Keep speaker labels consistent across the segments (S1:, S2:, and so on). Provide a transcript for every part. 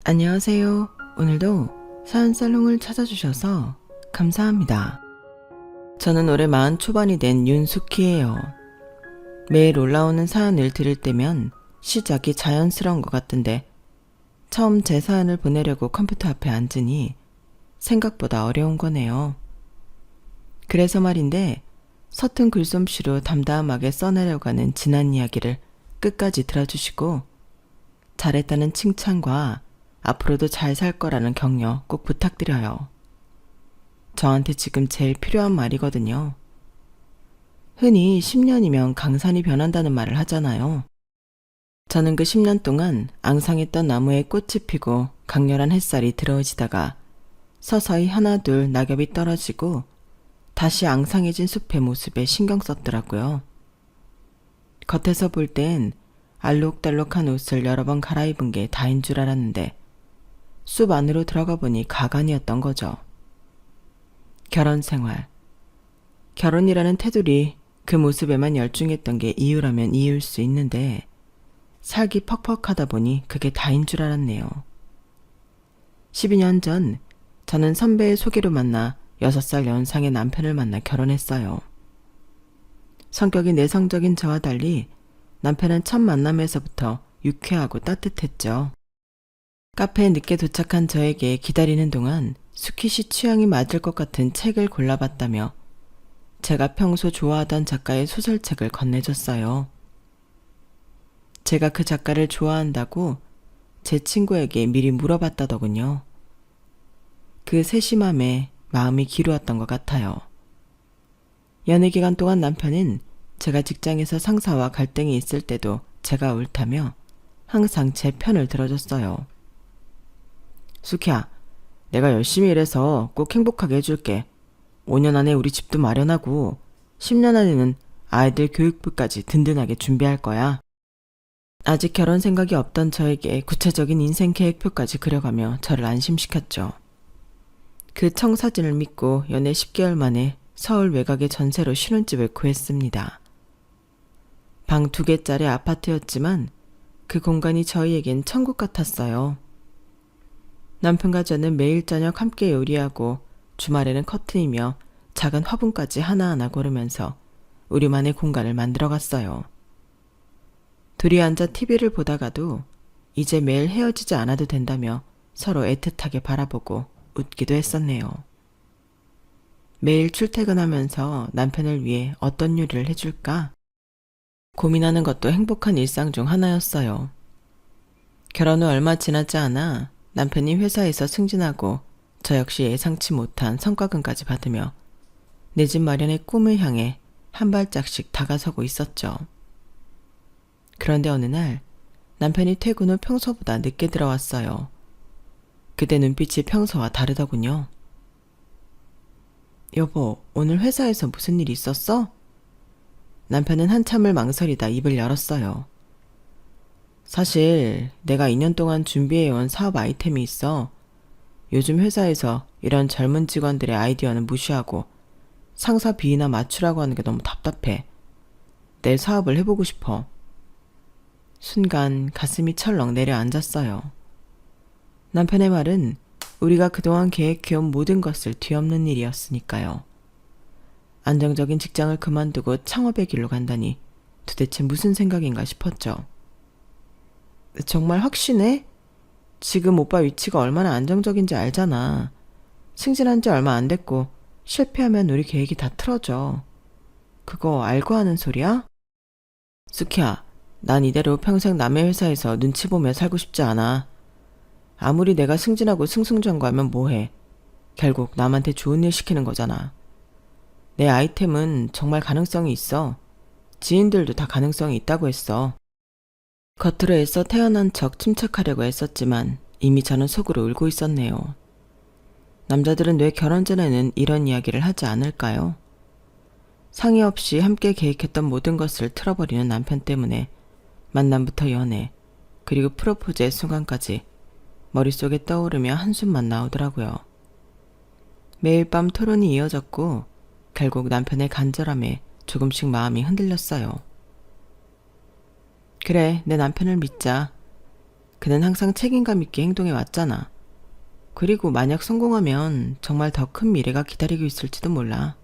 S1: 안녕하세요. 오늘도 사연살롱을 찾아주셔서 감사합니다. 저는 올해 40 초반이 된 윤숙희예요. 매일 올라오는 사연을 들을 때면 시작이 자연스러운 것 같던데 처음 제 사연을 보내려고 컴퓨터 앞에 앉으니 생각보다 어려운 거네요. 그래서 말인데 서툰 글솜씨로 담담하게 써내려가는 지난 이야기를 끝까지 들어주시고 잘했다는 칭찬과 앞으로도 잘 살 거라는 격려 꼭 부탁드려요. 저한테 지금 제일 필요한 말이거든요. 흔히 10년이면 강산이 변한다는 말을 하잖아요. 저는 그 10년 동안 앙상했던 나무에 꽃이 피고 강렬한 햇살이 들어오지다가 서서히 하나둘 낙엽이 떨어지고 다시 앙상해진 숲의 모습에 신경 썼더라고요. 겉에서 볼 땐 알록달록한 옷을 여러 번 갈아입은 게 다인 줄 알았는데 숲 안으로 들어가 보니 가관이었던 거죠. 결혼 생활. 결혼이라는 테두리 그 모습에만 열중했던 게 이유라면 이유일 수 있는데 살기 퍽퍽하다 보니 그게 다인 줄 알았네요. 12년 전 저는 선배의 소개로 만나 6살 연상의 남편을 만나 결혼했어요. 성격이 내성적인 저와 달리 남편은 첫 만남에서부터 유쾌하고 따뜻했죠. 카페에 늦게 도착한 저에게 기다리는 동안 수키 씨 취향이 맞을 것 같은 책을 골라봤다며 제가 평소 좋아하던 작가의 소설책을 건네줬어요. 제가 그 작가를 좋아한다고 제 친구에게 미리 물어봤다더군요. 그 세심함에 마음이 기루었던 것 같아요. 연애 기간 동안 남편은 제가 직장에서 상사와 갈등이 있을 때도 제가 옳다며 항상 제 편을 들어줬어요. 수키야, 내가 열심히 일해서 꼭 행복하게 해줄게. 5년 안에 우리 집도 마련하고 10년 안에는 아이들 교육비까지 든든하게 준비할 거야. 아직 결혼 생각이 없던 저에게 구체적인 인생 계획표까지 그려가며 저를 안심시켰죠. 그 청사진을 믿고 연애 10개월 만에 서울 외곽의 전세로 신혼집을 구했습니다. 방 2개짜리 아파트였지만 그 공간이 저희에겐 천국 같았어요. 남편과 저는 매일 저녁 함께 요리하고 주말에는 커튼이며 작은 화분까지 하나하나 고르면서 우리만의 공간을 만들어갔어요. 둘이 앉아 TV를 보다가도 이제 매일 헤어지지 않아도 된다며 서로 애틋하게 바라보고 웃기도 했었네요. 매일 출퇴근하면서 남편을 위해 어떤 요리를 해줄까? 고민하는 것도 행복한 일상 중 하나였어요. 결혼 후 얼마 지나지 않아 남편이 회사에서 승진하고 저 역시 예상치 못한 성과금까지 받으며 내 집 마련의 꿈을 향해 한 발짝씩 다가서고 있었죠. 그런데 어느 날 남편이 퇴근 후 평소보다 늦게 들어왔어요. 그때 눈빛이 평소와 다르더군요. 여보, 오늘 회사에서 무슨 일 있었어? 남편은 한참을 망설이다 입을 열었어요. 사실 내가 2년 동안 준비해온 사업 아이템이 있어. 요즘 회사에서 이런 젊은 직원들의 아이디어는 무시하고 상사 비위나 맞추라고 하는 게 너무 답답해. 내 사업을 해보고 싶어. 순간 가슴이 철렁 내려앉았어요. 남편의 말은 우리가 그동안 계획해온 모든 것을 뒤엎는 일이었으니까요. 안정적인 직장을 그만두고 창업의 길로 간다니 도대체 무슨 생각인가 싶었죠. 정말 확신해? 지금 오빠 위치가 얼마나 안정적인지 알잖아. 승진한 지 얼마 안 됐고 실패하면 우리 계획이 다 틀어져. 그거 알고 하는 소리야? 수키야, 난 이대로 평생 남의 회사에서 눈치 보며 살고 싶지 않아. 아무리 내가 승진하고 승승장구하면 뭐해. 결국 남한테 좋은 일 시키는 거잖아. 내 아이템은 정말 가능성이 있어. 지인들도 다 가능성이 있다고 했어. 겉으로 애써 태어난 척 침착하려고 했었지만 이미 저는 속으로 울고 있었네요. 남자들은 왜 결혼 전에는 이런 이야기를 하지 않을까요? 상의 없이 함께 계획했던 모든 것을 틀어버리는 남편 때문에 만남부터 연애, 그리고 프로포즈의 순간까지 머릿속에 떠오르며 한숨만 나오더라고요. 매일 밤 토론이 이어졌고 결국 남편의 간절함에 조금씩 마음이 흔들렸어요. 그래, 내 남편을 믿자. 그는 항상 책임감 있게 행동해 왔잖아. 그리고 만약 성공하면 정말 더 큰 미래가 기다리고 있을지도 몰라.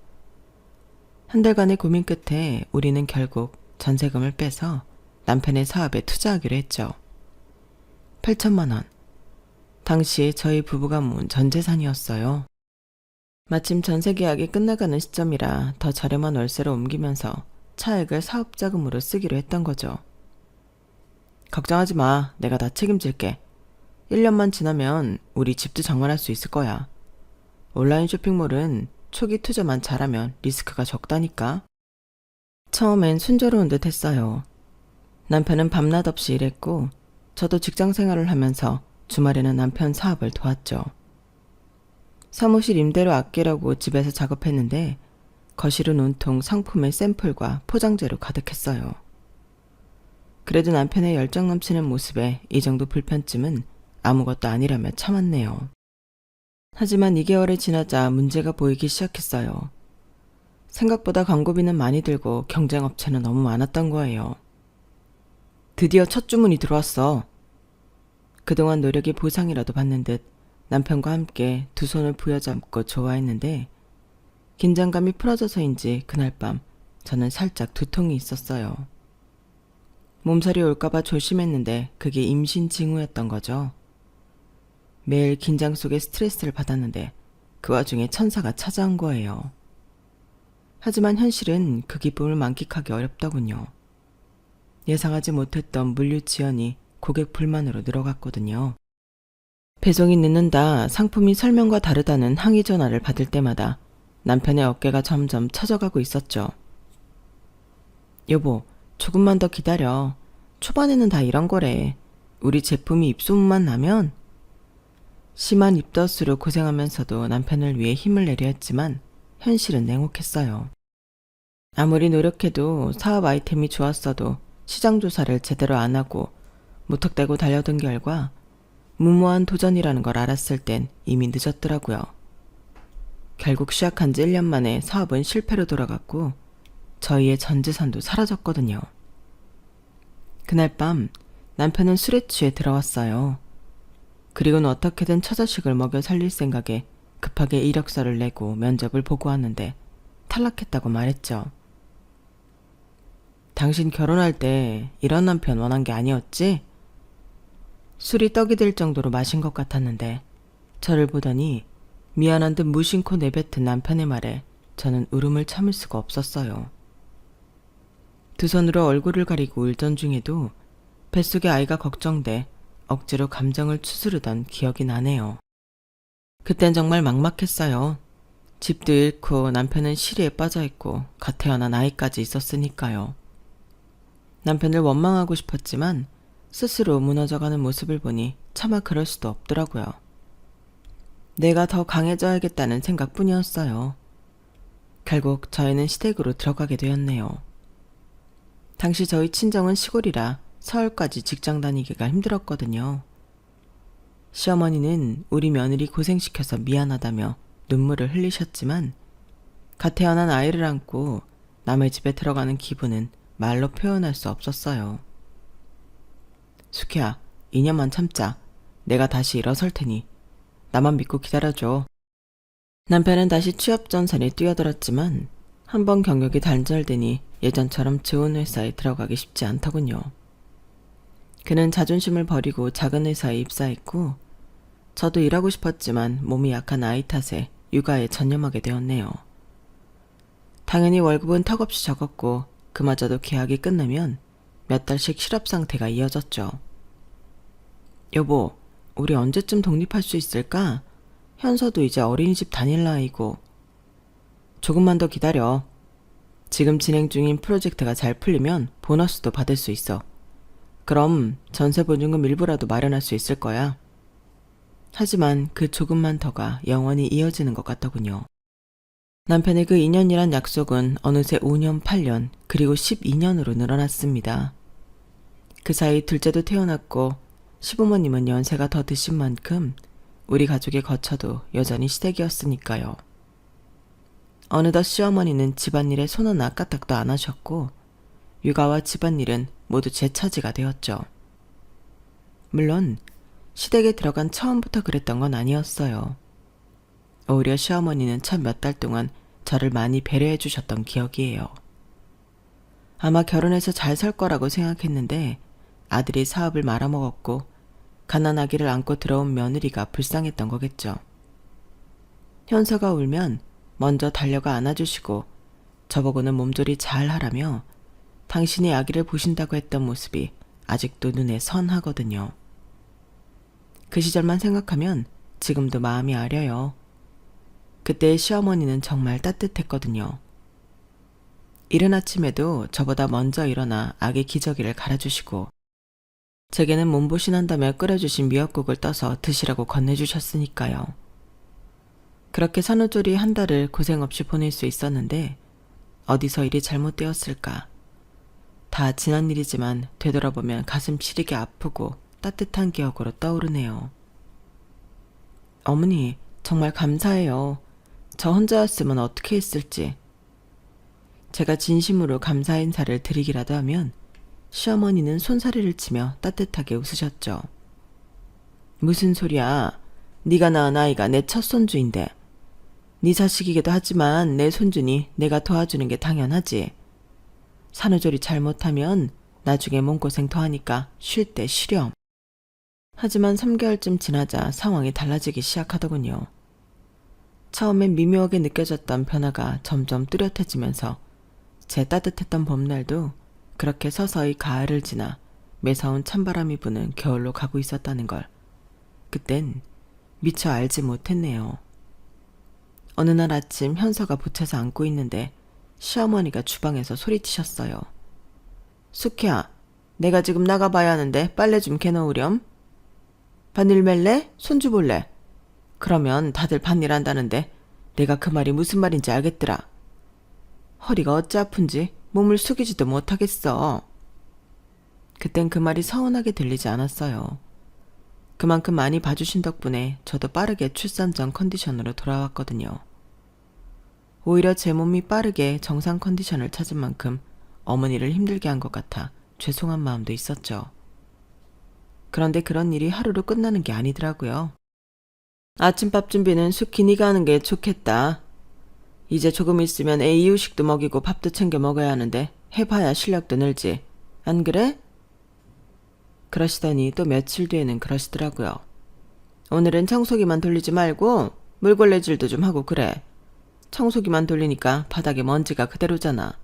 S1: 한 달간의 고민 끝에 우리는 결국 전세금을 빼서 남편의 사업에 투자하기로 했죠. 8천만 원. 당시 저희 부부가 모은 전 재산이었어요. 마침 전세 계약이 끝나가는 시점이라 더 저렴한 월세로 옮기면서 차액을 사업 자금으로 쓰기로 했던 거죠. 걱정하지 마. 내가 다 책임질게. 1년만 지나면 우리 집도 장만할 수 있을 거야. 온라인 쇼핑몰은 초기 투자만 잘하면 리스크가 적다니까. 처음엔 순조로운 듯 했어요. 남편은 밤낮 없이 일했고 저도 직장 생활을 하면서 주말에는 남편 사업을 도왔죠. 사무실 임대료 아끼려고 집에서 작업했는데 거실은 온통 상품의 샘플과 포장재로 가득했어요. 그래도 남편의 열정 넘치는 모습에 이 정도 불편쯤은 아무것도 아니라며 참았네요. 하지만 2개월이 지나자 문제가 보이기 시작했어요. 생각보다 광고비는 많이 들고 경쟁업체는 너무 많았던 거예요. 드디어 첫 주문이 들어왔어. 그동안 노력이 보상이라도 받는 듯 남편과 함께 두 손을 부여잡고 좋아했는데 긴장감이 풀어져서인지 그날 밤 저는 살짝 두통이 있었어요. 몸살이 올까봐 조심했는데 그게 임신 징후였던 거죠. 매일 긴장 속에 스트레스를 받았는데 그 와중에 천사가 찾아온 거예요. 하지만 현실은 그 기쁨을 만끽하기 어렵더군요. 예상하지 못했던 물류 지연이 고객 불만으로 늘어갔거든요. 배송이 늦는다, 상품이 설명과 다르다는 항의 전화를 받을 때마다 남편의 어깨가 점점 처져가고 있었죠. 여보, 조금만 더 기다려. 초반에는 다 이런 거래. 우리 제품이 입소문만 나면? 심한 입덧으로 고생하면서도 남편을 위해 힘을 내려 했지만 현실은 냉혹했어요. 아무리 노력해도 사업 아이템이 좋았어도 시장 조사를 제대로 안 하고 무턱대고 달려든 결과 무모한 도전이라는 걸 알았을 땐 이미 늦었더라고요. 결국 시작한 지 1년 만에 사업은 실패로 돌아갔고 저희의 전 재산도 사라졌거든요. 그날 밤 남편은 술에 취해 들어왔어요. 그리고는 어떻게든 처자식을 먹여 살릴 생각에 급하게 이력서를 내고 면접을 보고 왔는데 탈락했다고 말했죠. 당신 결혼할 때 이런 남편 원한 게 아니었지? 술이 떡이 될 정도로 마신 것 같았는데 저를 보더니 미안한 듯 무심코 내뱉은 남편의 말에 저는 울음을 참을 수가 없었어요. 두 손으로 얼굴을 가리고 울던 중에도 뱃속의 아이가 걱정돼 억지로 감정을 추스르던 기억이 나네요. 그땐 정말 막막했어요. 집도 잃고 남편은 시리에 빠져있고 갓 태어난 아이까지 있었으니까요. 남편을 원망하고 싶었지만 스스로 무너져가는 모습을 보니 차마 그럴 수도 없더라고요. 내가 더 강해져야겠다는 생각뿐이었어요. 결국 저희는 시댁으로 들어가게 되었네요. 당시 저희 친정은 시골이라 서울까지 직장 다니기가 힘들었거든요. 시어머니는 우리 며느리 고생시켜서 미안하다며 눈물을 흘리셨지만 갓 태어난 아이를 안고 남의 집에 들어가는 기분은 말로 표현할 수 없었어요. 숙희야, 2년만 참자. 내가 다시 일어설 테니 나만 믿고 기다려줘. 남편은 다시 취업 전선에 뛰어들었지만 한번 경력이 단절되니 예전처럼 좋은 회사에 들어가기 쉽지 않더군요. 그는 자존심을 버리고 작은 회사에 입사했고 저도 일하고 싶었지만 몸이 약한 아이 탓에 육아에 전념하게 되었네요. 당연히 월급은 턱없이 적었고 그마저도 계약이 끝나면 몇 달씩 실업 상태가 이어졌죠. 여보, 우리 언제쯤 독립할 수 있을까? 현서도 이제 어린이집 다닐 나이고. 조금만 더 기다려. 지금 진행 중인 프로젝트가 잘 풀리면 보너스도 받을 수 있어. 그럼 전세 보증금 일부라도 마련할 수 있을 거야. 하지만 그 조금만 더가 영원히 이어지는 것 같더군요. 남편의 그 2년이란 약속은 어느새 5년, 8년, 그리고 12년으로 늘어났습니다. 그 사이 둘째도 태어났고 시부모님은 연세가 더 드신 만큼 우리 가족의 거처도 여전히 시댁이었으니까요. 어느덧 시어머니는 집안일에 손 하나 까딱도 안 하셨고 육아와 집안일은 모두 제 차지가 되었죠. 물론 시댁에 들어간 처음부터 그랬던 건 아니었어요. 오히려 시어머니는 첫 몇 달 동안 저를 많이 배려해 주셨던 기억이에요. 아마 결혼해서 잘 살 거라고 생각했는데 아들이 사업을 말아먹었고 가난아기를 안고 들어온 며느리가 불쌍했던 거겠죠. 현서가 울면 먼저 달려가 안아주시고 저보고는 몸조리 잘 하라며 당신이 아기를 보신다고 했던 모습이 아직도 눈에 선하거든요. 그 시절만 생각하면 지금도 마음이 아려요. 그때의 시어머니는 정말 따뜻했거든요. 이른 아침에도 저보다 먼저 일어나 아기 기저귀를 갈아주시고 제게는 몸보신한다며 끓여주신 미역국을 떠서 드시라고 건네주셨으니까요. 그렇게 산후조리 한 달을 고생 없이 보낼 수 있었는데 어디서 일이 잘못되었을까. 다 지난 일이지만 되돌아보면 가슴 시리게 아프고 따뜻한 기억으로 떠오르네요. 어머니, 정말 감사해요. 저 혼자였으면 어떻게 했을지. 제가 진심으로 감사 인사를 드리기라도 하면 시어머니는 손사래를 치며 따뜻하게 웃으셨죠. 무슨 소리야. 네가 낳은 아이가 내 첫 손주인데. 네 자식이기도 하지만 내 손주니 내가 도와주는 게 당연하지. 산후조리 잘못하면 나중에 몸고생 더하니까 쉴 때 쉬렴. 하지만 3개월쯤 지나자 상황이 달라지기 시작하더군요. 처음엔 미묘하게 느껴졌던 변화가 점점 뚜렷해지면서 제 따뜻했던 봄날도 그렇게 서서히 가을을 지나 매서운 찬바람이 부는 겨울로 가고 있었다는 걸 그땐 미처 알지 못했네요. 어느 날 아침 현서가 붙여서 안고 있는데 시어머니가 주방에서 소리치셨어요. 숙희야, 내가 지금 나가봐야 하는데 빨래 좀 개놓으렴. 반일 멜래? 손주 볼래? 그러면 다들 반일 한다는데 내가 그 말이 무슨 말인지 알겠더라. 허리가 어찌 아픈지 몸을 숙이지도 못하겠어. 그땐 그 말이 서운하게 들리지 않았어요. 그만큼 많이 봐주신 덕분에 저도 빠르게 출산 전 컨디션으로 돌아왔거든요. 오히려 제 몸이 빠르게 정상 컨디션을 찾은 만큼 어머니를 힘들게 한 것 같아 죄송한 마음도 있었죠. 그런데 그런 일이 하루로 끝나는 게 아니더라고요. 아침밥 준비는 숙희 네가 하는 게 좋겠다. 이제 조금 있으면 애 이유식도 먹이고 밥도 챙겨 먹어야 하는데 해봐야 실력도 늘지. 안 그래? 그러시더니 또 며칠 뒤에는 그러시더라고요. 오늘은 청소기만 돌리지 말고 물걸레질도 좀 하고 그래. 청소기만 돌리니까 바닥에 먼지가 그대로잖아.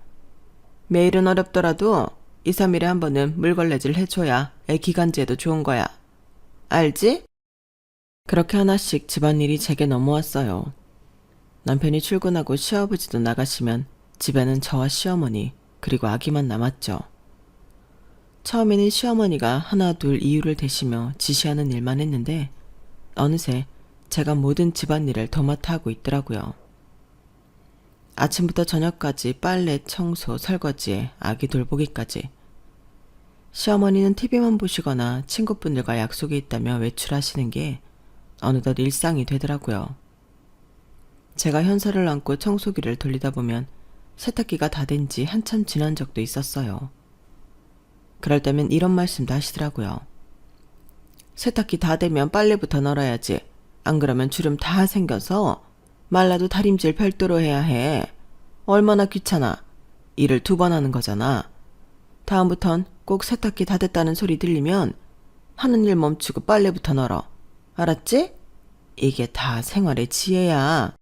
S1: 매일은 어렵더라도 2, 3일에 한 번은 물걸레질 해줘야 애 기관지에도 좋은 거야. 알지? 그렇게 하나씩 집안일이 제게 넘어왔어요. 남편이 출근하고 시아버지도 나가시면 집에는 저와 시어머니 그리고 아기만 남았죠. 처음에는 시어머니가 하나 둘 이유를 대시며 지시하는 일만 했는데 어느새 제가 모든 집안일을 도맡아 하고 있더라고요. 아침부터 저녁까지 빨래, 청소, 설거지에 아기 돌보기까지. 시어머니는 TV만 보시거나 친구분들과 약속이 있다며 외출하시는 게 어느덧 일상이 되더라고요. 제가 현서를 안고 청소기를 돌리다 보면 세탁기가 다 된 지 한참 지난 적도 있었어요. 그럴 때면 이런 말씀도 하시더라고요. 세탁기 다 되면 빨래부터 널어야지. 안 그러면 주름 다 생겨서 말라도 다림질 별도로 해야 해. 얼마나 귀찮아. 일을 2번 하는 거잖아. 다음부턴 꼭 세탁기 다 됐다는 소리 들리면 하는 일 멈추고 빨래부터 널어. 알았지? 이게 다 생활의 지혜야.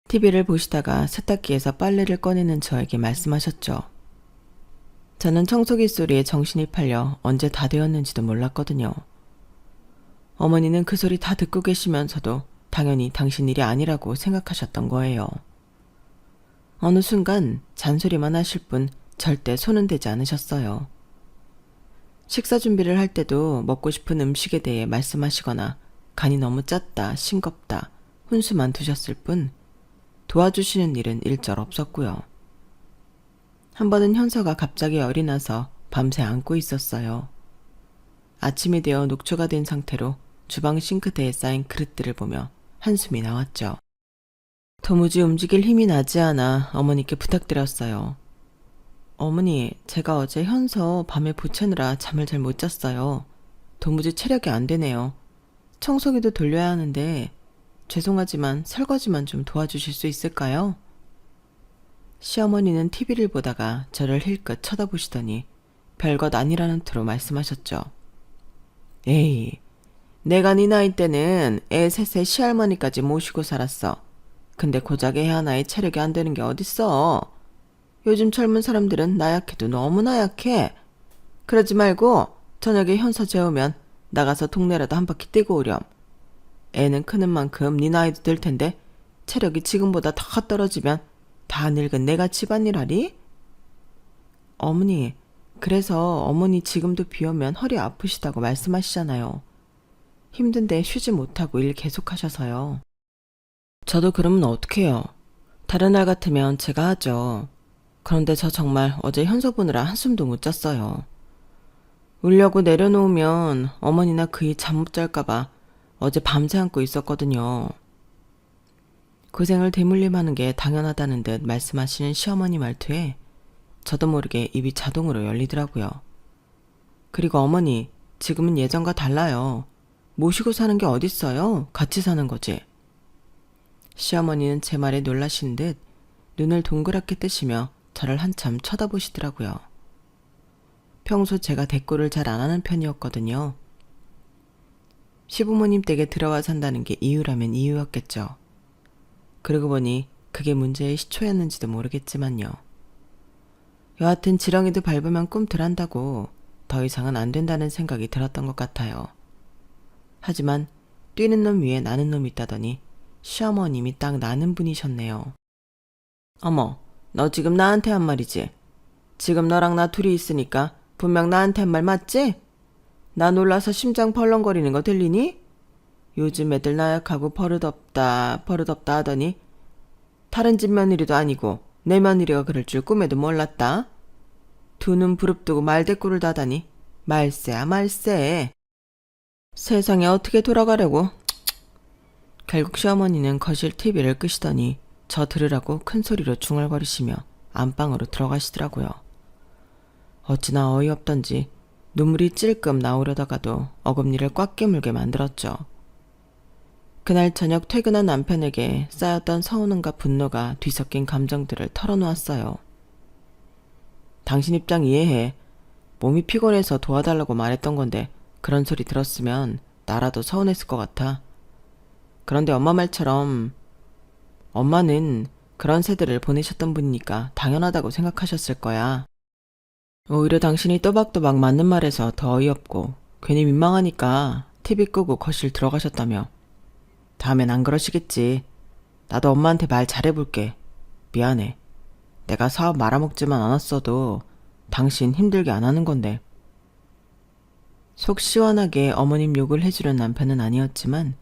S1: TV를 보시다가 세탁기에서 빨래를 꺼내는 저에게 말씀하셨죠. 저는 청소기 소리에 정신이 팔려 언제 다 되었는지도 몰랐거든요. 어머니는 그 소리 다 듣고 계시면서도 당연히 당신 일이 아니라고 생각하셨던 거예요. 어느 순간 잔소리만 하실 뿐 절대 손은 대지 않으셨어요. 식사 준비를 할 때도 먹고 싶은 음식에 대해 말씀하시거나 간이 너무 짰다, 싱겁다, 훈수만 두셨을 뿐 도와주시는 일은 일절 없었고요. 한 번은 현서가 갑자기 열이 나서 밤새 안고 있었어요. 아침이 되어 녹초가 된 상태로 주방 싱크대에 쌓인 그릇들을 보며 한숨이 나왔죠. 도무지 움직일 힘이 나지 않아 어머니께 부탁드렸어요. 어머니, 제가 어제 현서 밤에 보채느라 잠을 잘 못 잤어요. 도무지 체력이 안 되네요. 청소기도 돌려야 하는데 죄송하지만 설거지만 좀 도와주실 수 있을까요? 시어머니는 TV를 보다가 저를 힐끗 쳐다보시더니 별것 아니라는 투로 말씀하셨죠. 에이, 내가 네 나이 때는 애 셋에 시할머니까지 모시고 살았어. 근데 고작 애 하나에 체력이 안 되는 게 어딨어. 요즘 젊은 사람들은 나약해도 너무나 약해. 그러지 말고 저녁에 현서 재우면 나가서 동네라도 한 바퀴 뛰고 오렴. 애는 크는 만큼 네 나이도 될 텐데 체력이 지금보다 더 떨어지면 다 늙은 내가 집안일 하리? 어머니, 그래서 어머니 지금도 비 오면 허리 아프시다고 말씀하시잖아요. 힘든데 쉬지 못하고 일 계속하셔서요. 저도 그러면 어떡해요. 다른 날 같으면 제가 하죠. 그런데 저 정말 어제 현서 보느라 한숨도 못 잤어요. 울려고 내려놓으면 어머니나 그이 잠 못 잘까봐 어제 밤새 안고 있었거든요. 고생을 대물림하는 게 당연하다는 듯 말씀하시는 시어머니 말투에 저도 모르게 입이 자동으로 열리더라고요. 그리고 어머니, 지금은 예전과 달라요. 모시고 사는 게 어딨어요? 같이 사는 거지. 시어머니는 제 말에 놀라신 듯 눈을 동그랗게 뜨시며 저를 한참 쳐다보시더라고요. 평소 제가 대꾸를 잘 안 하는 편이었거든요. 시부모님 댁에 들어와 산다는 게 이유라면 이유였겠죠. 그러고 보니 그게 문제의 시초였는지도 모르겠지만요. 여하튼 지렁이도 밟으면 꿈틀한다고 더 이상은 안 된다는 생각이 들었던 것 같아요. 하지만 뛰는 놈 위에 나는 놈이 있다더니 시어머님이 딱 나는 분이셨네요. 어머, 너 지금 나한테 한 말이지? 지금 너랑 나 둘이 있으니까 분명 나한테 한 말 맞지? 나 놀라서 심장 벌렁거리는 거 들리니? 요즘 애들 나약하고 버릇없다 하더니 다른 집 며느리도 아니고 내 며느리가 그럴 줄 꿈에도 몰랐다. 두 눈 부릅뜨고 말대꾸를 다다니 말세야 말세. 세상에 어떻게 돌아가려고. 결국 시어머니는 거실 TV를 끄시더니 저 들으라고 큰 소리로 중얼거리시며 안방으로 들어가시더라고요. 어찌나 어이없던지 눈물이 찔끔 나오려다가도 어금니를 꽉 깨물게 만들었죠. 그날 저녁 퇴근한 남편에게 쌓였던 서운함과 분노가 뒤섞인 감정들을 털어놓았어요. 당신 입장 이해해. 몸이 피곤해서 도와달라고 말했던 건데 그런 소리 들었으면 나라도 서운했을 것 같아. 그런데 엄마 말처럼 엄마는 그런 세대를 보내셨던 분이니까 당연하다고 생각하셨을 거야. 오히려 당신이 또박또박 맞는 말에서 더 어이없고 괜히 민망하니까 TV 끄고 거실 들어가셨다며. 다음엔 안 그러시겠지. 나도 엄마한테 말 잘해볼게. 미안해. 내가 사업 말아먹지만 않았어도 당신 힘들게 안 하는 건데. 속 시원하게 어머님 욕을 해주는 남편은 아니었지만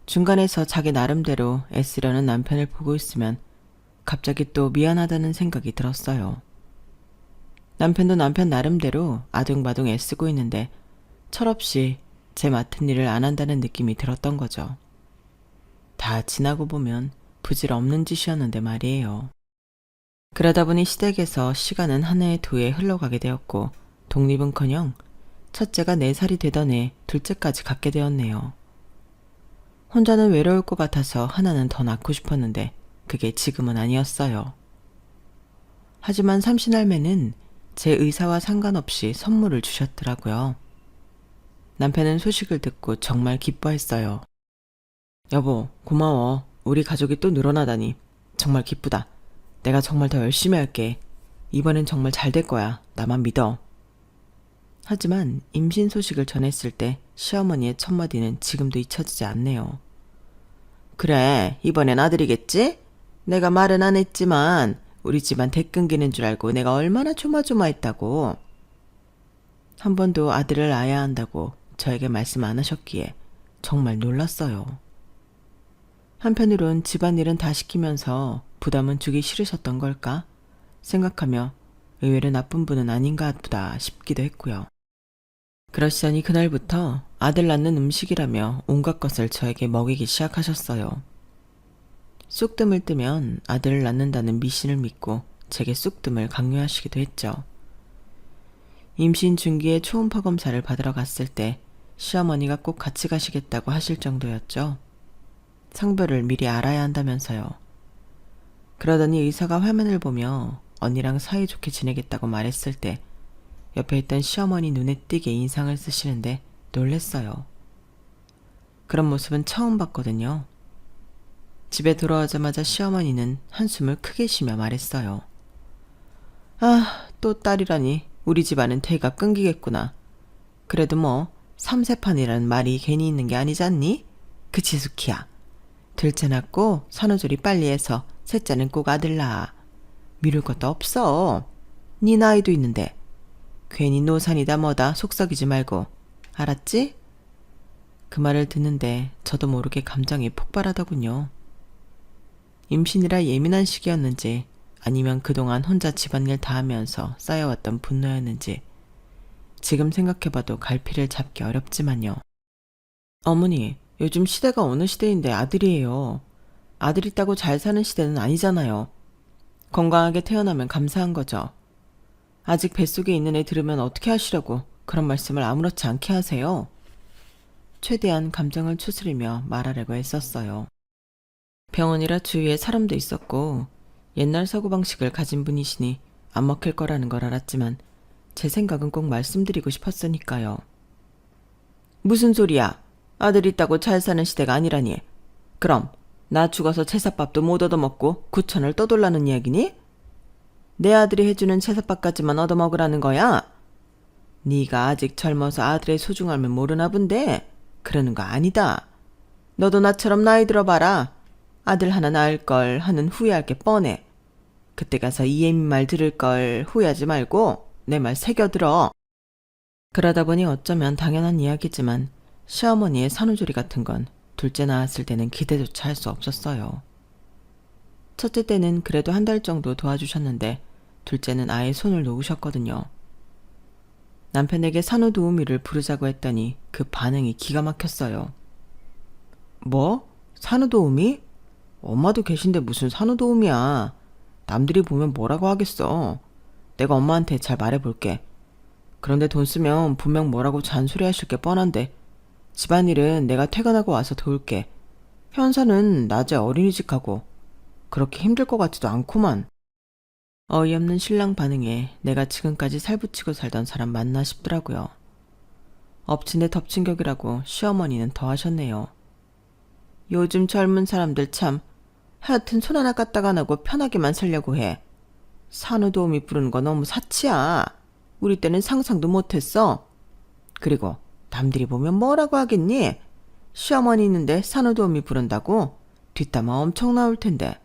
S1: 중간에서 자기 나름대로 애쓰려는 남편을 보고 있으면 갑자기 또 미안하다는 생각이 들었어요. 남편도 남편 나름대로 아둥바둥 애쓰고 있는데 철없이 제 맡은 일을 안 한다는 느낌이 들었던 거죠. 다 지나고 보면 부질없는 짓이었는데 말이에요. 그러다 보니 시댁에서 시간은 한 해에 두 해 흘러가게 되었고 독립은커녕 첫째가 4살이 되던 해 둘째까지 갖게 되었네요. 혼자는 외로울 것 같아서 하나는 더 낳고 싶었는데 그게 지금은 아니었어요. 하지만 삼신할매는 제 의사와 상관없이 선물을 주셨더라고요. 남편은 소식을 듣고 정말 기뻐했어요. 여보, 고마워. 우리 가족이 또 늘어나다니. 정말 기쁘다. 내가 정말 더 열심히 할게. 이번엔 정말 잘 될 거야. 나만 믿어. 하지만 임신 소식을 전했을 때 시어머니의 첫마디는 지금도 잊혀지지 않네요. 그래, 이번엔 아들이겠지? 내가 말은 안 했지만 우리 집안 대끈기는 줄 알고 내가 얼마나 조마조마했다고. 한 번도 아들을 낳아야 한다고 저에게 말씀 안 하셨기에 정말 놀랐어요. 한편으론 집안일은 다 시키면서 부담은 주기 싫으셨던 걸까 생각하며 의외로 나쁜 분은 아닌가 보다 싶기도 했고요. 그러시더니 그날부터 아들 낳는 음식이라며 온갖 것을 저에게 먹이기 시작하셨어요. 쑥뜸을 뜨면 아들을 낳는다는 미신을 믿고 제게 쑥뜸을 강요하시기도 했죠. 임신 중기에 초음파 검사를 받으러 갔을 때 시어머니가 꼭 같이 가시겠다고 하실 정도였죠. 상별을 미리 알아야 한다면서요. 그러더니 의사가 화면을 보며 언니랑 사이좋게 지내겠다고 말했을 때 옆에 있던 시어머니 눈에 띄게 인상을 쓰시는데 놀랬어요. 그런 모습은 처음 봤거든요. 집에 들어오자마자 시어머니는 한숨을 크게 쉬며 말했어요. 아, 또 딸이라니 우리 집안은 대가 끊기겠구나. 그래도 뭐 삼세판이라는 말이 괜히 있는 게 아니지 않니? 그치 수키야. 둘째 낳고 산후조리 빨리 해서 셋째는 꼭 아들 낳아. 미룰 것도 없어. 네 나이도 있는데. 괜히 노산이다 뭐다 속썩이지 말고. 알았지? 그 말을 듣는데 저도 모르게 감정이 폭발하더군요. 임신이라 예민한 시기였는지 아니면 그동안 혼자 집안일 다 하면서 쌓여왔던 분노였는지 지금 생각해봐도 갈피를 잡기 어렵지만요. 어머니, 요즘 시대가 어느 시대인데 아들이에요. 아들 있다고 잘 사는 시대는 아니잖아요. 건강하게 태어나면 감사한 거죠. 아직 뱃속에 있는 애 들으면 어떻게 하시려고 그런 말씀을 아무렇지 않게 하세요. 최대한 감정을 추스리며 말하려고 했었어요. 병원이라 주위에 사람도 있었고 옛날 사고방식을 가진 분이시니 안 먹힐 거라는 걸 알았지만 제 생각은 꼭 말씀드리고 싶었으니까요. 무슨 소리야? 아들 있다고 잘 사는 시대가 아니라니. 그럼 나 죽어서 제사밥도 못 얻어먹고 구천을 떠돌라는 이야기니? 내 아들이 해주는 제사밥까지만 얻어먹으라는 거야? 네가 아직 젊어서 아들의 소중함을 모르나 본데 그러는 거 아니다. 너도 나처럼 나이 들어봐라. 아들 하나 낳을 걸 하는 후회할 게 뻔해. 그때 가서 이애미 말 들을 걸 후회하지 말고 내 말 새겨들어. 그러다 보니 어쩌면 당연한 이야기지만 시어머니의 산후조리 같은 건 둘째 낳았을 때는 기대조차 할 수 없었어요. 첫째 때는 그래도 한 달 정도 도와주셨는데 둘째는 아예 손을 놓으셨거든요. 남편에게 산후도우미를 부르자고 했더니 그 반응이 기가 막혔어요. 뭐? 산후도우미? 엄마도 계신데 무슨 산후도우미야. 남들이 보면 뭐라고 하겠어. 내가 엄마한테 잘 말해볼게. 그런데 돈 쓰면 분명 뭐라고 잔소리하실 게 뻔한데 집안일은 내가 퇴근하고 와서 도울게. 현사는 낮에 어린이집 가고 그렇게 힘들 것 같지도 않구만. 어이없는 신랑 반응에 내가 지금까지 살붙이고 살던 사람 맞나 싶더라고요. 엎친 데 덮친 격이라고 시어머니는 더 하셨네요. 요즘 젊은 사람들 참 하여튼 손 하나 까딱 안 하고 편하게만 살려고 해. 산후도우미 부르는 거 너무 사치야. 우리 때는 상상도 못했어. 그리고 남들이 보면 뭐라고 하겠니? 시어머니 있는데 산후도우미 부른다고? 뒷담화 엄청 나올 텐데.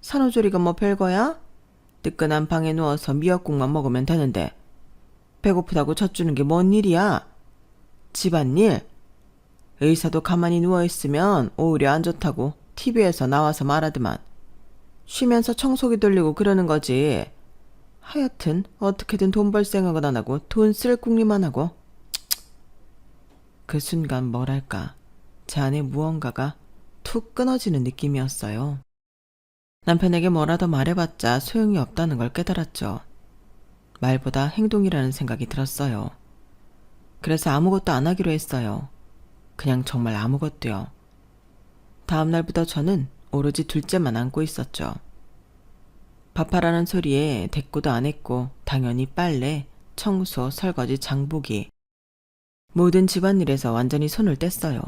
S1: 산후조리가 뭐 별거야? 뜨끈한 방에 누워서 미역국만 먹으면 되는데 배고프다고 젖주는 게 뭔 일이야? 집안일? 의사도 가만히 누워있으면 오히려 안 좋다고 TV에서 나와서 말하더만. 쉬면서 청소기 돌리고 그러는 거지. 하여튼 어떻게든 돈 벌 생각은 안 하고 돈 쓸 궁리만 하고. 그 순간 뭐랄까 제 안에 무언가가 툭 끊어지는 느낌이었어요. 남편에게 뭐라도 말해봤자 소용이 없다는 걸 깨달았죠. 말보다 행동이라는 생각이 들었어요. 그래서 아무것도 안 하기로 했어요. 그냥 정말 아무것도요. 다음 날부터 저는 오로지 둘째만 안고 있었죠. 밥하라는 소리에 대꾸도 안 했고 당연히 빨래, 청소, 설거지, 장보기 모든 집안일에서 완전히 손을 뗐어요.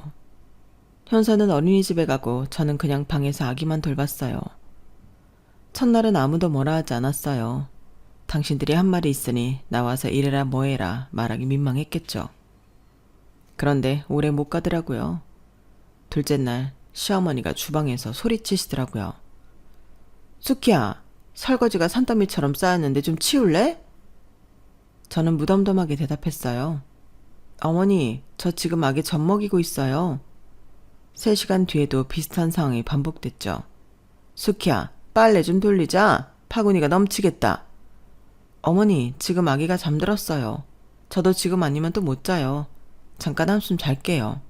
S1: 현서는 어린이집에 가고 저는 그냥 방에서 아기만 돌봤어요. 첫날은 아무도 뭐라 하지 않았어요. 당신들이 한 말이 있으니 나와서 이래라 뭐해라 말하기 민망했겠죠. 그런데 오래 못 가더라고요. 둘째 날 시어머니가 주방에서 소리치시더라고요. 수키야, 설거지가 산더미처럼 쌓였는데 좀 치울래? 저는 무덤덤하게 대답했어요. 어머니, 저 지금 아기 젖 먹이고 있어요. 3시간 뒤에도 비슷한 상황이 반복됐죠. 수키야, 빨래 좀 돌리자. 파구니가 넘치겠다. 어머니, 지금 아기가 잠들었어요. 저도 지금 아니면 또 못 자요. 잠깐 한숨 잘게요.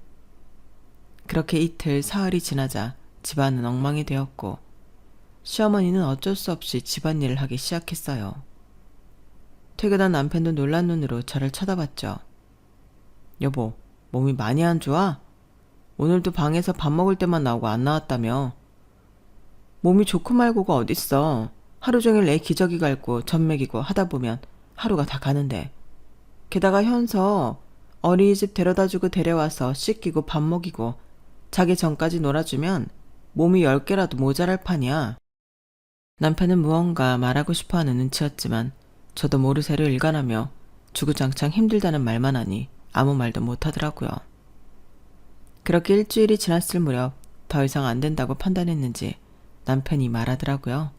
S1: 그렇게 이틀 사흘이 지나자 집안은 엉망이 되었고 시어머니는 어쩔 수 없이 집안일을 하기 시작했어요. 퇴근한 남편도 놀란 눈으로 저를 쳐다봤죠. 여보, 몸이 많이 안 좋아? 오늘도 방에서 밥 먹을 때만 나오고 안 나왔다며. 몸이 좋고 말고가 어딨어. 하루 종일 애 기저귀 갈고 젖 먹이고 하다 보면 하루가 다 가는데. 게다가 현서 어린이집 데려다주고 데려와서 씻기고 밥 먹이고 자기 전까지 놀아주면 몸이 10개라도 모자랄 판이야. 남편은 무언가 말하고 싶어하는 눈치였지만 저도 모르쇠로 일관하며 주구장창 힘들다는 말만 하니 아무 말도 못하더라고요. 그렇게 일주일이 지났을 무렵 더 이상 안 된다고 판단했는지 남편이 말하더라고요.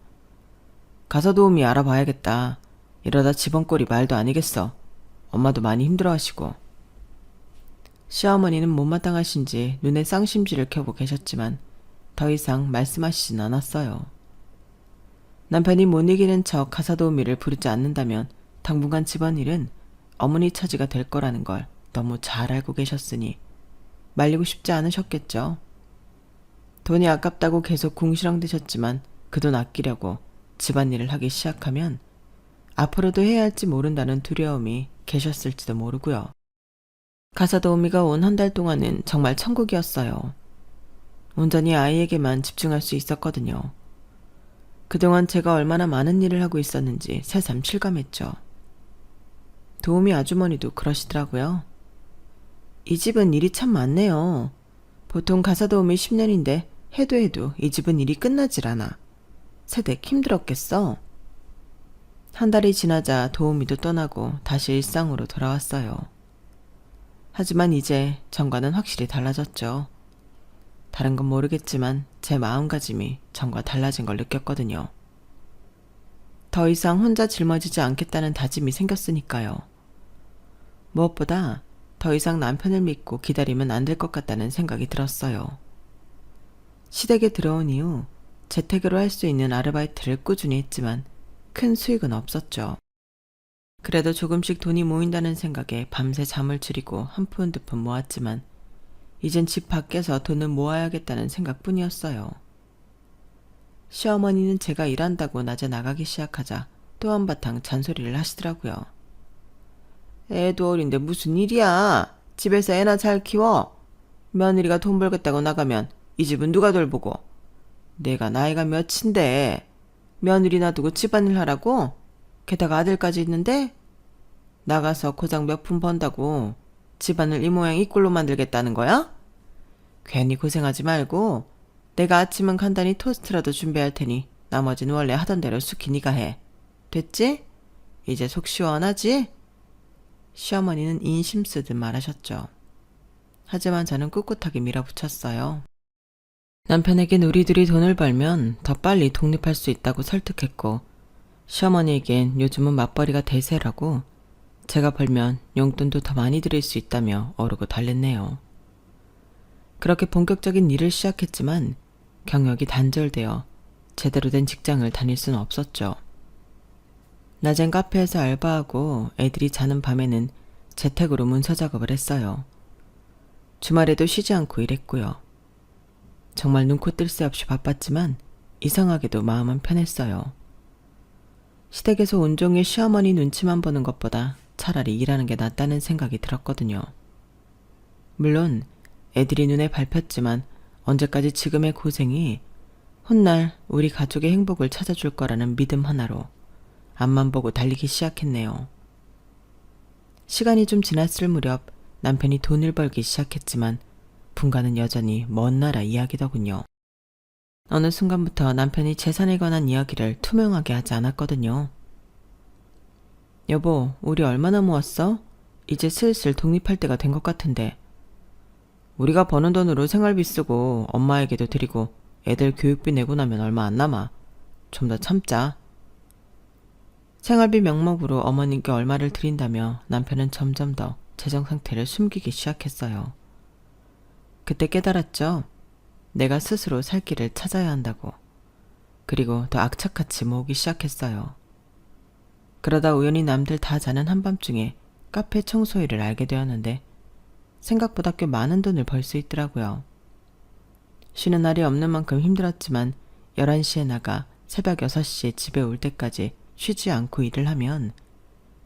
S1: 가사 도우미 알아봐야겠다. 이러다 집안꼴이 말도 아니겠어. 엄마도 많이 힘들어하시고. 시어머니는 못마땅하신지 눈에 쌍심지를 켜고 계셨지만 더 이상 말씀하시진 않았어요. 남편이 못 이기는 척 가사 도우미를 부르지 않는다면 당분간 집안일은 어머니 차지가 될 거라는 걸 너무 잘 알고 계셨으니 말리고 싶지 않으셨겠죠. 돈이 아깝다고 계속 궁시렁대셨지만 그 돈 아끼려고 집안일을 하기 시작하면 앞으로도 해야 할지 모른다는 두려움이 계셨을지도 모르고요. 가사 도우미가 온 한 달 동안은 정말 천국이었어요. 온전히 아이에게만 집중할 수 있었거든요. 그동안 제가 얼마나 많은 일을 하고 있었는지 새삼 실감했죠. 도우미 아주머니도 그러시더라고요. 이 집은 일이 참 많네요. 보통 가사 도우미 10년인데 해도 이 집은 일이 끝나질 않아. 새댁 힘들었겠어. 한 달이 지나자 도우미도 떠나고 다시 일상으로 돌아왔어요. 하지만 이제 전과는 확실히 달라졌죠. 다른 건 모르겠지만 제 마음가짐이 전과 달라진 걸 느꼈거든요. 더 이상 혼자 짊어지지 않겠다는 다짐이 생겼으니까요. 무엇보다 더 이상 남편을 믿고 기다리면 안 될 것 같다는 생각이 들었어요. 시댁에 들어온 이후 재택으로 할 수 있는 아르바이트를 꾸준히 했지만 큰 수익은 없었죠. 그래도 조금씩 돈이 모인다는 생각에 밤새 잠을 줄이고 한 푼 두 푼 모았지만 이젠 집 밖에서 돈을 모아야겠다는 생각뿐이었어요. 시어머니는 제가 일한다고 낮에 나가기 시작하자 또 한바탕 잔소리를 하시더라고요. 애도 어린데 무슨 일이야. 집에서 애나 잘 키워. 며느리가 돈 벌겠다고 나가면 이 집은 누가 돌보고. 내가 나이가 몇인데 며느리 놔두고 집안일 하라고? 게다가 아들까지 있는데? 나가서 고작 몇 푼 번다고 집안을 이 모양 이 꼴로 만들겠다는 거야? 괜히 고생하지 말고 내가 아침은 간단히 토스트라도 준비할 테니 나머지는 원래 하던 대로 숙히 네가 해. 됐지? 이제 속 시원하지? 시어머니는 인심 쓰듯 말하셨죠. 하지만 저는 꿋꿋하게 밀어붙였어요. 남편에겐 우리들이 돈을 벌면 더 빨리 독립할 수 있다고 설득했고 시어머니에겐 요즘은 맞벌이가 대세라고 제가 벌면 용돈도 더 많이 드릴 수 있다며 어르고 달랬네요. 그렇게 본격적인 일을 시작했지만 경력이 단절되어 제대로 된 직장을 다닐 수는 없었죠. 낮엔 카페에서 알바하고 애들이 자는 밤에는 재택으로 문서 작업을 했어요. 주말에도 쉬지 않고 일했고요. 정말 눈코 뜰 새 없이 바빴지만 이상하게도 마음은 편했어요. 시댁에서 온종일 시어머니 눈치만 보는 것보다 차라리 일하는 게 낫다는 생각이 들었거든요. 물론 애들이 눈에 밟혔지만 언제까지 지금의 고생이 훗날 우리 가족의 행복을 찾아줄 거라는 믿음 하나로 앞만 보고 달리기 시작했네요. 시간이 좀 지났을 무렵 남편이 돈을 벌기 시작했지만 분가는 여전히 먼 나라 이야기더군요. 어느 순간부터 남편이 재산에 관한 이야기를 투명하게 하지 않았거든요. 여보, 우리 얼마나 모았어? 이제 슬슬 독립할 때가 된 것 같은데. 우리가 버는 돈으로 생활비 쓰고 엄마에게도 드리고 애들 교육비 내고 나면 얼마 안 남아. 좀 더 참자. 생활비 명목으로 어머님께 얼마를 드린다며 남편은 점점 더 재정 상태를 숨기기 시작했어요. 그때 깨달았죠. 내가 스스로 살 길을 찾아야 한다고. 그리고 더 악착같이 모으기 시작했어요. 그러다 우연히 남들 다 자는 한밤중에 카페 청소일을 알게 되었는데 생각보다 꽤 많은 돈을 벌 수 있더라고요. 쉬는 날이 없는 만큼 힘들었지만 11시에 나가 새벽 6시에 집에 올 때까지 쉬지 않고 일을 하면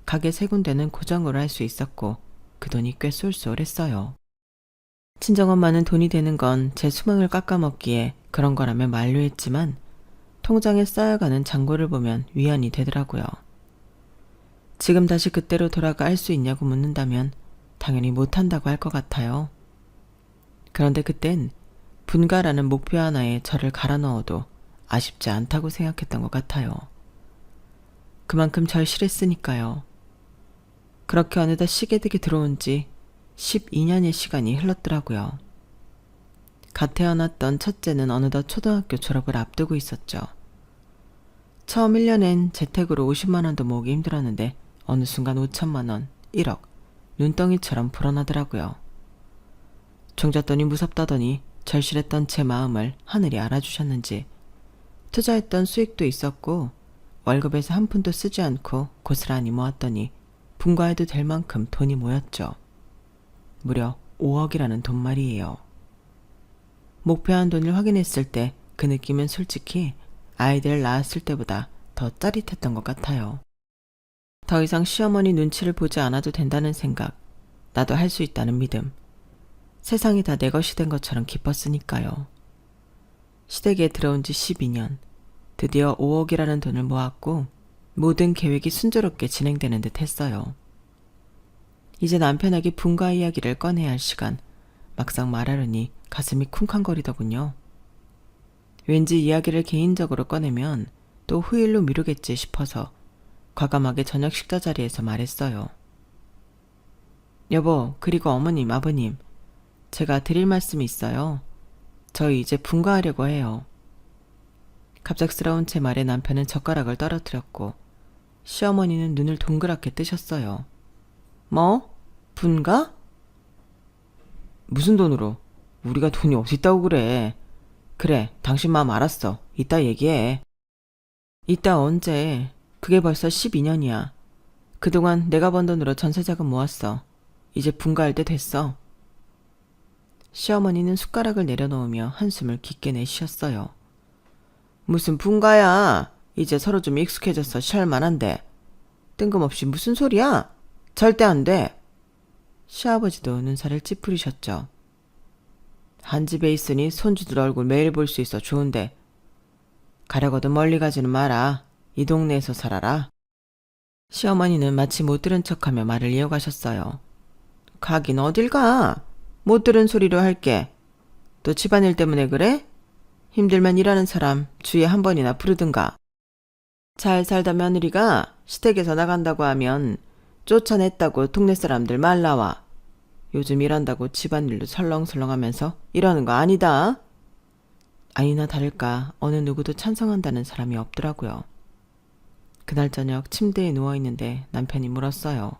S1: 가게 세 군데는 고정으로 할 수 있었고 그 돈이 꽤 쏠쏠했어요. 친정엄마는 돈이 되는 건 제 수명을 깎아먹기에 그런 거라며 만류했지만 통장에 쌓여가는 잔고를 보면 위안이 되더라고요. 지금 다시 그때로 돌아갈 수 있냐고 묻는다면 당연히 못한다고 할 것 같아요. 그런데 그땐 분가라는 목표 하나에 저를 갈아 넣어도 아쉽지 않다고 생각했던 것 같아요. 그만큼 절실했으니까요. 그렇게 어느덧 시계득이 들어온 지 12년의 시간이 흘렀더라고요. 갓 태어났던 첫째는 어느덧 초등학교 졸업을 앞두고 있었죠. 처음 1년엔 재택으로 50만 원도 모으기 힘들었는데 어느 순간 5천만 원, 1억, 눈덩이처럼 불어나더라고요. 종잣돈이 무섭다더니 절실했던 제 마음을 하늘이 알아주셨는지 투자했던 수익도 있었고 월급에서 한 푼도 쓰지 않고 고스란히 모았더니 분가해도 될 만큼 돈이 모였죠. 무려 5억이라는 돈 말이에요. 목표한 돈을 확인했을 때 그 느낌은 솔직히 아이들을 낳았을 때보다 더 짜릿했던 것 같아요. 더 이상 시어머니 눈치를 보지 않아도 된다는 생각, 나도 할 수 있다는 믿음, 세상이 다 내 것이 된 것처럼 기뻤으니까요. 시댁에 들어온 지 12년, 드디어 5억이라는 돈을 모았고 모든 계획이 순조롭게 진행되는 듯 했어요. 이제 남편에게 분가 이야기를 꺼내야 할 시간, 막상 말하려니 가슴이 쿵쾅거리더군요. 왠지 이야기를 개인적으로 꺼내면 또 후일로 미루겠지 싶어서 과감하게 저녁 식사 자리에서 말했어요. 여보, 그리고 어머님, 아버님, 제가 드릴 말씀이 있어요. 저희 이제 분가하려고 해요. 갑작스러운 제 말에 남편은 젓가락을 떨어뜨렸고 시어머니는 눈을 동그랗게 뜨셨어요. 뭐? 분가? 무슨 돈으로? 우리가 돈이 어딨다고 그래. 그래, 당신 마음 알았어. 이따 얘기해. 이따 언제? 그게 벌써 12년이야. 그동안 내가 번 돈으로 전세자금 모았어. 이제 분가할 때 됐어. 시어머니는 숟가락을 내려놓으며 한숨을 깊게 내쉬었어요. 무슨 분가야? 이제 서로 좀 익숙해져서 샬만한데. 뜬금없이 무슨 소리야? 절대 안 돼. 시아버지도 눈살을 찌푸리셨죠. 한 집에 있으니 손주들 얼굴 매일 볼 수 있어 좋은데 가려거든 멀리 가지는 마라. 이 동네에서 살아라. 시어머니는 마치 못 들은 척하며 말을 이어가셨어요. 가긴 어딜 가? 못 들은 소리로 할게. 또 집안일 때문에 그래? 힘들면 일하는 사람 주위에 한 번이나 부르든가. 잘 살다 며느리가 시댁에서 나간다고 하면 쫓아냈다고 동네 사람들 말 나와. 요즘 일한다고 집안일도 설렁설렁하면서 이러는 거 아니다. 아니나 다를까 어느 누구도 찬성한다는 사람이 없더라고요. 그날 저녁 침대에 누워있는데 남편이 물었어요.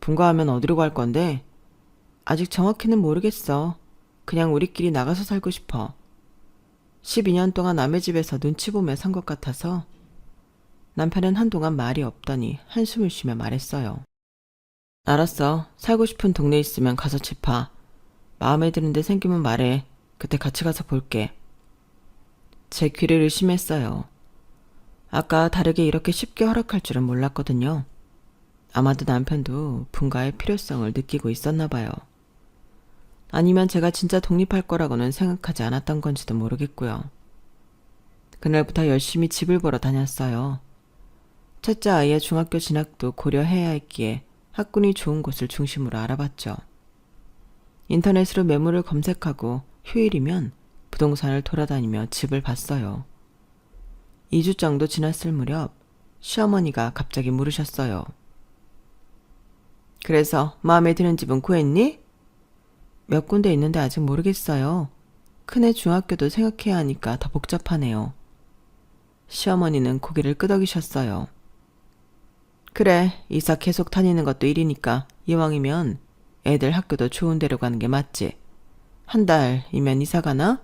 S1: 분가하면 어디로 갈 건데? 아직 정확히는 모르겠어. 그냥 우리끼리 나가서 살고 싶어. 12년 동안 남의 집에서 눈치 보며 산 것 같아서. 남편은 한동안 말이 없더니 한숨을 쉬며 말했어요. 알았어. 살고 싶은 동네 있으면 가서 집 봐. 마음에 드는 데 생기면 말해. 그때 같이 가서 볼게. 제 귀를 의심했어요. 아까 다르게 이렇게 쉽게 허락할 줄은 몰랐거든요. 아마도 남편도 분가의 필요성을 느끼고 있었나 봐요. 아니면 제가 진짜 독립할 거라고는 생각하지 않았던 건지도 모르겠고요. 그날부터 열심히 집을 보러 다녔어요. 첫째 아이의 중학교 진학도 고려해야 했기에 학군이 좋은 곳을 중심으로 알아봤죠. 인터넷으로 매물을 검색하고 휴일이면 부동산을 돌아다니며 집을 봤어요. 2주 정도 지났을 무렵 시어머니가 갑자기 물으셨어요. 그래서 마음에 드는 집은 구했니? 몇 군데 있는데 아직 모르겠어요. 큰애 중학교도 생각해야 하니까 더 복잡하네요. 시어머니는 고개를 끄덕이셨어요. 그래, 이사 계속 다니는 것도 일이니까 이왕이면 애들 학교도 좋은 데로 가는 게 맞지. 한 달이면 이사 가나?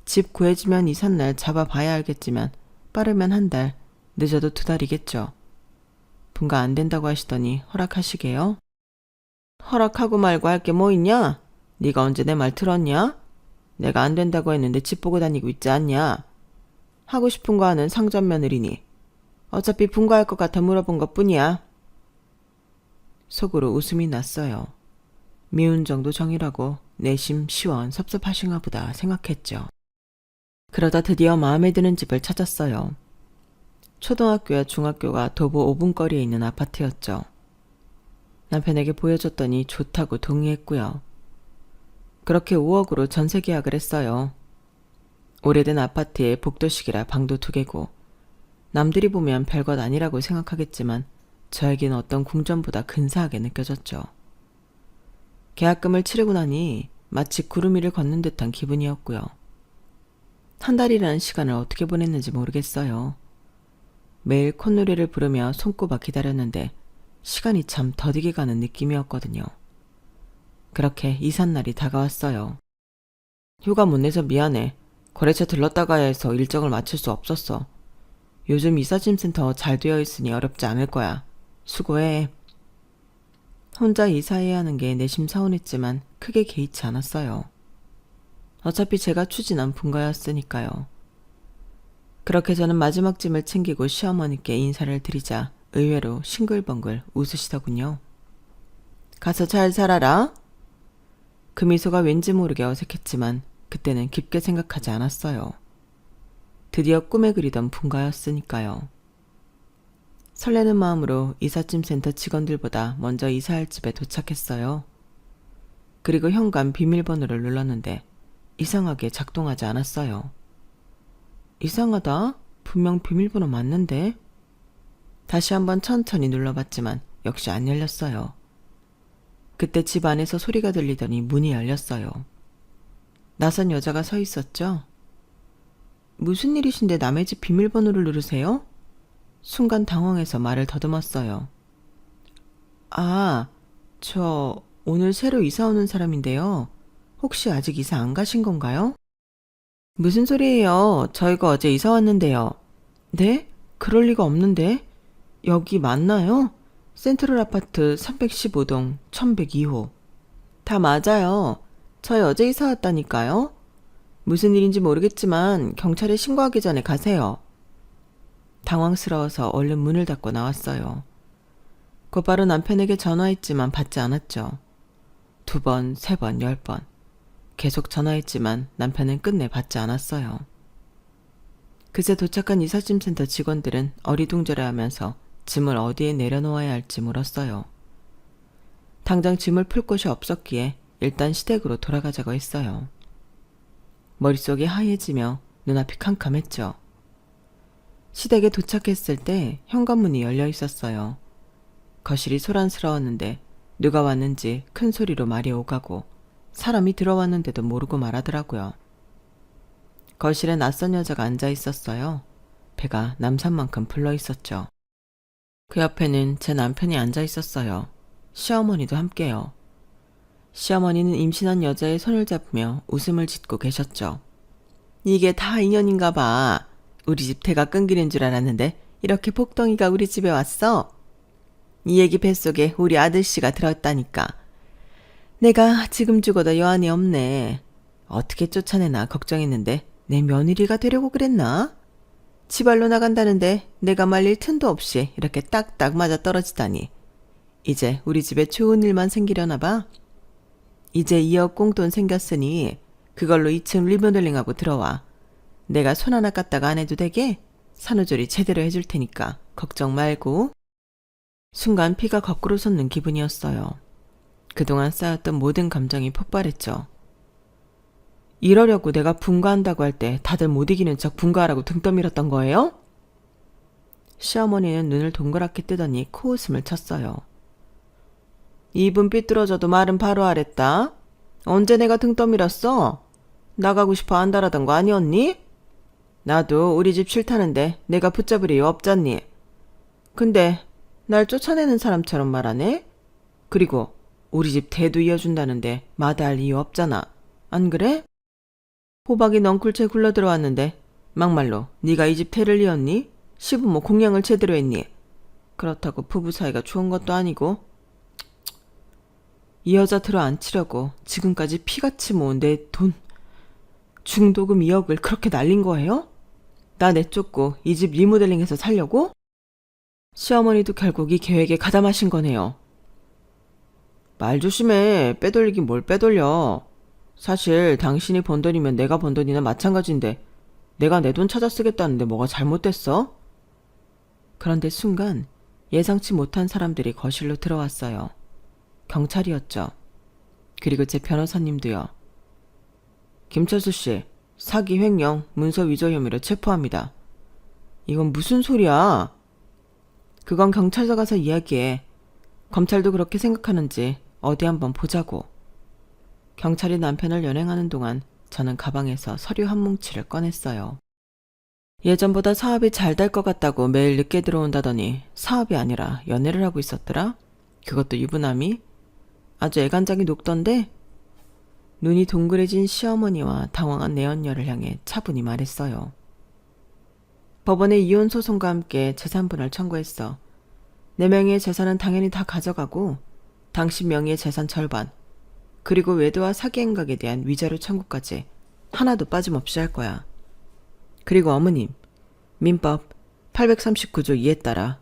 S1: 집 구해지면 이삿날 잡아봐야 알겠지만 빠르면 한 달, 늦어도 2달이겠죠. 분가 안 된다고 하시더니 허락하시게요? 허락하고 말고 할 게 뭐 있냐? 네가 언제 내 말 들었냐? 내가 안 된다고 했는데 집 보고 다니고 있지 않냐? 하고 싶은 거 하는 상전 며느리니 어차피 분가할 것 같아 물어본 것 뿐이야. 속으로 웃음이 났어요. 미운 정도 정이라고 내심 시원 섭섭하신가 보다 생각했죠. 그러다 드디어 마음에 드는 집을 찾았어요. 초등학교와 중학교가 도보 5분 거리에 있는 아파트였죠. 남편에게 보여줬더니 좋다고 동의했고요. 그렇게 5억으로 전세 계약을 했어요. 오래된 아파트에 복도식이라 방도 2개고 남들이 보면 별것 아니라고 생각하겠지만 저에겐 어떤 궁전보다 근사하게 느껴졌죠. 계약금을 치르고 나니 마치 구름 위를 걷는 듯한 기분이었고요. 한 달이라는 시간을 어떻게 보냈는지 모르겠어요. 매일 콧노래를 부르며 손꼽아 기다렸는데 시간이 참 더디게 가는 느낌이었거든요. 그렇게 이삿날이 다가왔어요. 휴가 못 내서 미안해. 거래처 들렀다 가야 해서 일정을 맞출 수 없었어. 요즘 이삿짐센터 잘 되어 있으니 어렵지 않을 거야. 수고해. 혼자 이사해야 하는 게 내심 서운했지만 크게 개의치 않았어요. 어차피 제가 추진한 분가였으니까요. 그렇게 저는 마지막 짐을 챙기고 시어머니께 인사를 드리자 의외로 싱글벙글 웃으시더군요. 가서 잘 살아라. 그 미소가 왠지 모르게 어색했지만 그때는 깊게 생각하지 않았어요. 드디어 꿈에 그리던 분가였으니까요. 설레는 마음으로 이삿짐 센터 직원들보다 먼저 이사할 집에 도착했어요. 그리고 현관 비밀번호를 눌렀는데 이상하게 작동하지 않았어요. 이상하다? 분명 비밀번호 맞는데? 다시 한번 천천히 눌러봤지만 역시 안 열렸어요. 그때 집 안에서 소리가 들리더니 문이 열렸어요. 낯선 여자가 서 있었죠? 무슨 일이신데 남의 집 비밀번호를 누르세요? 순간 당황해서 말을 더듬었어요. 아, 저 오늘 새로 이사 오는 사람인데요. 혹시 아직 이사 안 가신 건가요? 무슨 소리예요? 저희가 어제 이사 왔는데요. 네? 그럴 리가 없는데. 여기 맞나요? 센트럴 아파트 315동 1102호. 다 맞아요. 저희 어제 이사 왔다니까요. 무슨 일인지 모르겠지만 경찰에 신고하기 전에 가세요. 당황스러워서 얼른 문을 닫고 나왔어요. 곧바로 남편에게 전화했지만 받지 않았죠. 2번, 3번, 10번. 계속 전화했지만 남편은 끝내 받지 않았어요. 그새 도착한 이삿짐센터 직원들은 어리둥절해하면서 짐을 어디에 내려놓아야 할지 물었어요. 당장 짐을 풀 곳이 없었기에 일단 시댁으로 돌아가자고 했어요. 머릿속이 하얘지며 눈앞이 캄캄했죠. 시댁에 도착했을 때 현관문이 열려 있었어요. 거실이 소란스러웠는데 누가 왔는지 큰 소리로 말이 오가고 사람이 들어왔는데도 모르고 말하더라고요. 거실에 낯선 여자가 앉아 있었어요. 배가 남산만큼 불러 있었죠. 그 옆에는 제 남편이 앉아 있었어요. 시어머니도 함께요. 시어머니는 임신한 여자의 손을 잡으며 웃음을 짓고 계셨죠. 이게 다 인연인가 봐. 우리 집 대가 끊기는 줄 알았는데 이렇게 복덩이가 우리 집에 왔어. 이 얘기 뱃속에 우리 아들씨가 들었다니까. 내가 지금 죽어도 여한이 없네. 어떻게 쫓아내나 걱정했는데 내 며느리가 되려고 그랬나? 지발로 나간다는데 내가 말릴 틈도 없이 이렇게 딱딱 맞아 떨어지다니. 이제 우리 집에 좋은 일만 생기려나 봐. 이제 2억 꽁돈 생겼으니 그걸로 2층 리모델링하고 들어와. 내가 손 하나 깠다가 안 해도 되게 산후조리 제대로 해줄 테니까 걱정 말고. 순간 피가 거꾸로 솟는 기분이었어요. 그동안 쌓였던 모든 감정이 폭발했죠. 이러려고 내가 분가한다고 할 때 다들 못 이기는 척 분가하라고 등 떠밀었던 거예요? 시어머니는 눈을 동그랗게 뜨더니 코웃음을 쳤어요. 입은 삐뚤어져도 말은 바로 하랬다. 언제 내가 등 떠밀었어? 나가고 싶어 안달하던 거 아니었니? 나도 우리 집 싫다는데 내가 붙잡을 이유 없잖니. 근데 날 쫓아내는 사람처럼 말하네? 그리고 우리 집 대도 이어준다는데 마다할 이유 없잖아. 안 그래? 호박이 넝쿨째 굴러 들어왔는데 막말로 네가 이 집 대를 이었니? 시부모 공양을 제대로 했니? 그렇다고 부부 사이가 좋은 것도 아니고. 이 여자 들어앉히려고 지금까지 피같이 모은 내 돈 중도금 2억을 그렇게 날린 거예요? 나 내쫓고 이 집 리모델링해서 살려고? 시어머니도 결국 이 계획에 가담하신 거네요. 말 조심해. 빼돌리긴 뭘 빼돌려. 사실 당신이 번 돈이면 내가 번 돈이나 마찬가지인데 내가 내 돈 찾아 쓰겠다는데 뭐가 잘못됐어? 그런데 순간 예상치 못한 사람들이 거실로 들어왔어요. 경찰이었죠. 그리고 제 변호사님도요. 김철수 씨, 사기 횡령, 문서 위조 혐의로 체포합니다. 이건 무슨 소리야? 그건 경찰서 가서 이야기해. 검찰도 그렇게 생각하는지 어디 한번 보자고. 경찰이 남편을 연행하는 동안 저는 가방에서 서류 한 뭉치를 꺼냈어요. 예전보다 사업이 잘 될 것 같다고 매일 늦게 들어온다더니 사업이 아니라 연애를 하고 있었더라? 그것도 유부남이? 아주 애간장이 녹던데? 눈이 동그래진 시어머니와 당황한 내연녀를 향해 차분히 말했어요. 법원에 이혼 소송과 함께 재산분할 청구했어. 내 명의의 재산은 당연히 다 가져가고 당신 명의의 재산 절반, 그리고 외도와 사기 행각에 대한 위자료 청구까지 하나도 빠짐없이 할 거야. 그리고 어머님, 민법 839조 2에 따라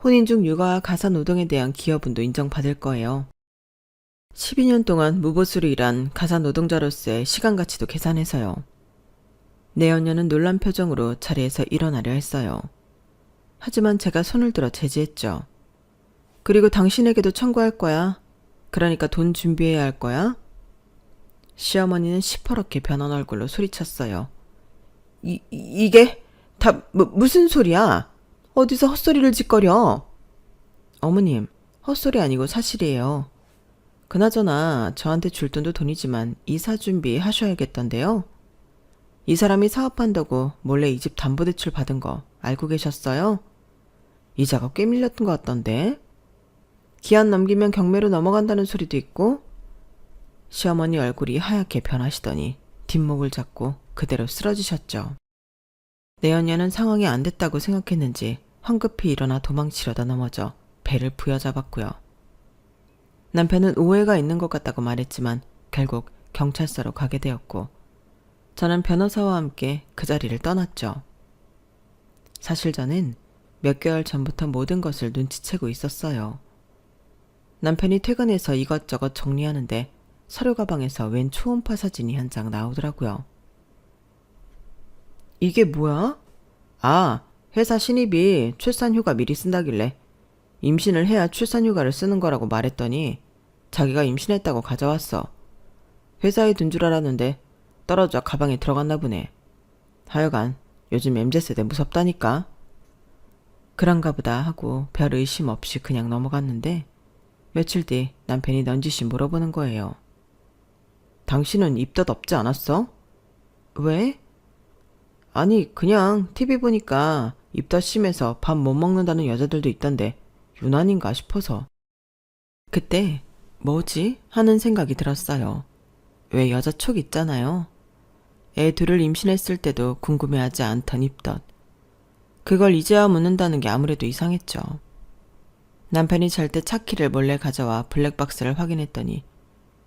S1: 혼인 중 육아와 가사노동에 대한 기여분도 인정받을 거예요. 12년 동안 무보수로 일한 가사노동자로서의 시간가치도 계산해서요. 내연녀는 놀란 표정으로 자리에서 일어나려 했어요. 하지만 제가 손을 들어 제지했죠. 그리고 당신에게도 청구할 거야. 그러니까 돈 준비해야 할 거야. 시어머니는 시퍼렇게 변한 얼굴로 소리쳤어요. 이게 다 무슨 소리야? 어디서 헛소리를 짓거려? 어머님, 헛소리 아니고 사실이에요. 그나저나 저한테 줄 돈도 돈이지만 이사 준비하셔야겠던데요. 이 사람이 사업한다고 몰래 이 집 담보대출 받은 거 알고 계셨어요? 이자가 꽤 밀렸던 것 같던데. 기한 넘기면 경매로 넘어간다는 소리도 있고. 시어머니 얼굴이 하얗게 변하시더니 뒷목을 잡고 그대로 쓰러지셨죠. 내연녀는 상황이 안 됐다고 생각했는지 황급히 일어나 도망치려다 넘어져 배를 부여잡았고요. 남편은 오해가 있는 것 같다고 말했지만 결국 경찰서로 가게 되었고 저는 변호사와 함께 그 자리를 떠났죠. 사실 저는 몇 개월 전부터 모든 것을 눈치채고 있었어요. 남편이 퇴근해서 이것저것 정리하는데 서류 가방에서 웬 초음파 사진이 한 장 나오더라고요. 이게 뭐야? 아, 회사 신입이 출산휴가 미리 쓴다길래 임신을 해야 출산휴가를 쓰는 거라고 말했더니 자기가 임신했다고 가져왔어. 회사에 둔 줄 알았는데 떨어져 가방에 들어갔나 보네. 하여간 요즘 MZ세대 무섭다니까. 그런가 보다 하고 별 의심 없이 그냥 넘어갔는데 며칠 뒤 남편이 넌지시 물어보는 거예요. 당신은 입덧 없지 않았어? 왜? 아니 그냥 TV 보니까 입덧 심해서 밥 못 먹는다는 여자들도 있던데 유난인가 싶어서. 그때 뭐지? 하는 생각이 들었어요. 왜 여자 촉 있잖아요. 애 둘을 임신했을 때도 궁금해하지 않던 입덧. 그걸 이제야 묻는다는 게 아무래도 이상했죠. 남편이 잘 때 차키를 몰래 가져와 블랙박스를 확인했더니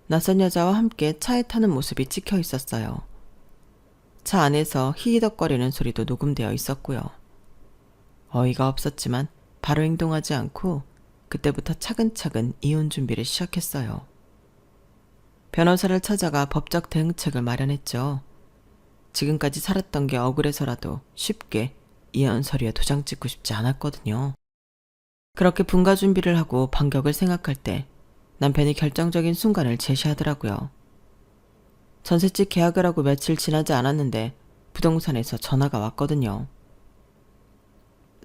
S1: 낯선 여자와 함께 차에 타는 모습이 찍혀 있었어요. 차 안에서 히히덕거리는 소리도 녹음되어 있었고요. 어이가 없었지만 바로 행동하지 않고 그때부터 차근차근 이혼 준비를 시작했어요. 변호사를 찾아가 법적 대응책을 마련했죠. 지금까지 살았던 게 억울해서라도 쉽게 이혼 서류에 도장 찍고 싶지 않았거든요. 그렇게 분가 준비를 하고 반격을 생각할 때 남편이 결정적인 순간을 제시하더라고요. 전셋집 계약을 하고 며칠 지나지 않았는데 부동산에서 전화가 왔거든요.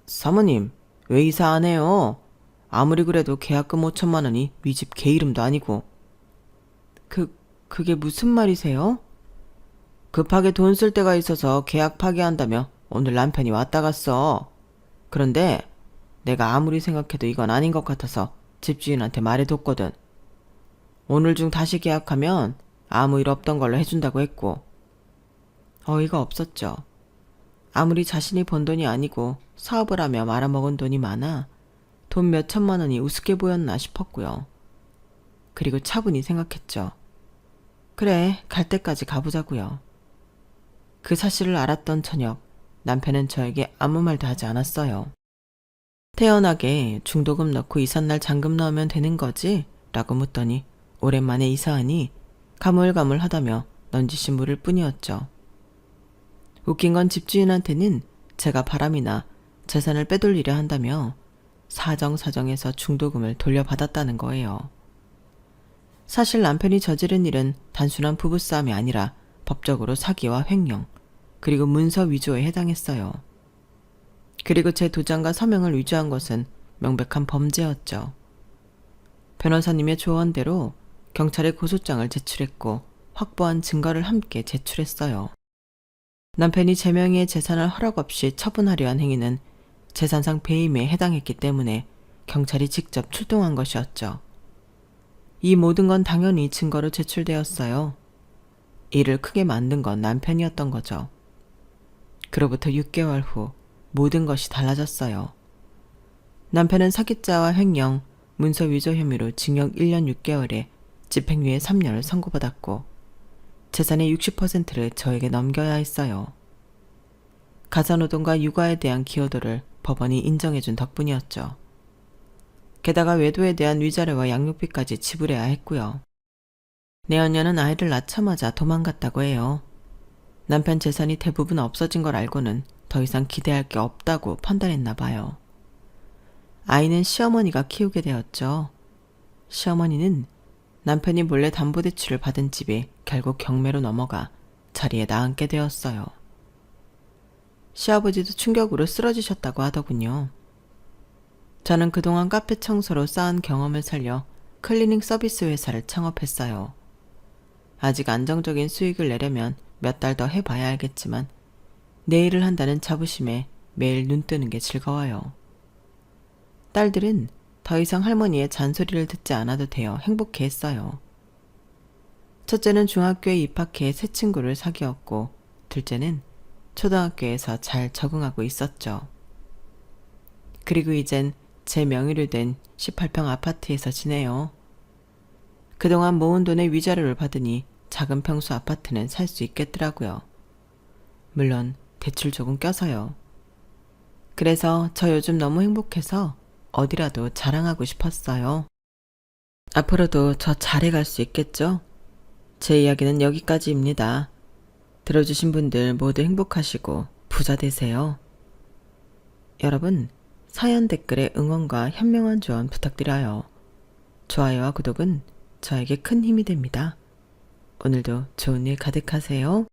S1: 사모님, 왜 이사 안 해요? 아무리 그래도 계약금 5천만 원이 위 집 개 이름도 아니고. 그게 무슨 말이세요? 급하게 돈 쓸 데가 있어서 계약 파기한다며 오늘 남편이 왔다 갔어. 그런데 내가 아무리 생각해도 이건 아닌 것 같아서 집주인한테 말해뒀거든. 오늘 중 다시 계약하면 아무 일 없던 걸로 해준다고 했고. 어이가 없었죠. 아무리 자신이 번 돈이 아니고 사업을 하며 말아먹은 돈이 많아 돈 몇 천만 원이 우습게 보였나 싶었고요. 그리고 차분히 생각했죠. 그래, 갈 때까지 가보자고요. 그 사실을 알았던 저녁, 남편은 저에게 아무 말도 하지 않았어요. 태연하게 중도금 넣고 이삿날 잔금 넣으면 되는 거지 라고 묻더니 오랜만에 이사하니 가물가물하다며 넌지시 물을 뿐이었죠. 웃긴 건 집주인한테는 제가 바람이나 재산을 빼돌리려 한다며 사정사정해서 중도금을 돌려받았다는 거예요. 사실 남편이 저지른 일은 단순한 부부싸움이 아니라 법적으로 사기와 횡령, 그리고 문서 위조에 해당했어요. 그리고 제 도장과 서명을 위조한 것은 명백한 범죄였죠. 변호사님의 조언대로 경찰에 고소장을 제출했고 확보한 증거를 함께 제출했어요. 남편이 제 명의의 재산을 허락 없이 처분하려 한 행위는 재산상 배임에 해당했기 때문에 경찰이 직접 출동한 것이었죠. 이 모든 건 당연히 증거로 제출되었어요. 일을 크게 만든 건 남편이었던 거죠. 그로부터 6개월 후 모든 것이 달라졌어요. 남편은 사기죄와 횡령, 문서 위조 혐의로 징역 1년 6개월에 집행유예 3년을 선고받았고 재산의 60%를 저에게 넘겨야 했어요. 가사노동과 육아에 대한 기여도를 법원이 인정해준 덕분이었죠. 게다가 외도에 대한 위자료와 양육비까지 지불해야 했고요. 내연녀는 아이를 낳자마자 도망갔다고 해요. 남편 재산이 대부분 없어진 걸 알고는 더 이상 기대할 게 없다고 판단했나 봐요. 아이는 시어머니가 키우게 되었죠. 시어머니는 남편이 몰래 담보대출을 받은 집이 결국 경매로 넘어가 자리에 나앉게 되었어요. 시아버지도 충격으로 쓰러지셨다고 하더군요. 저는 그동안 카페 청소로 쌓은 경험을 살려 클리닝 서비스 회사를 창업했어요. 아직 안정적인 수익을 내려면 몇 달 더 해봐야 알겠지만 내 일을 한다는 자부심에 매일 눈 뜨는 게 즐거워요. 딸들은 더 이상 할머니의 잔소리를 듣지 않아도 되어 행복해했어요. 첫째는 중학교에 입학해 새 친구를 사귀었고 둘째는 초등학교에서 잘 적응하고 있었죠. 그리고 이젠 제 명의로 된 18평 아파트에서 지내요. 그동안 모은 돈의 위자료를 받으니 작은 평수 아파트는 살 수 있겠더라고요. 물론 대출 조금 껴서요. 그래서 저 요즘 너무 행복해서 어디라도 자랑하고 싶었어요. 앞으로도 저 잘해갈 수 있겠죠? 제 이야기는 여기까지입니다. 들어주신 분들 모두 행복하시고 부자 되세요. 여러분, 사연 댓글에 응원과 현명한 조언 부탁드려요. 좋아요와 구독은 저에게 큰 힘이 됩니다. 오늘도 좋은 일 가득하세요.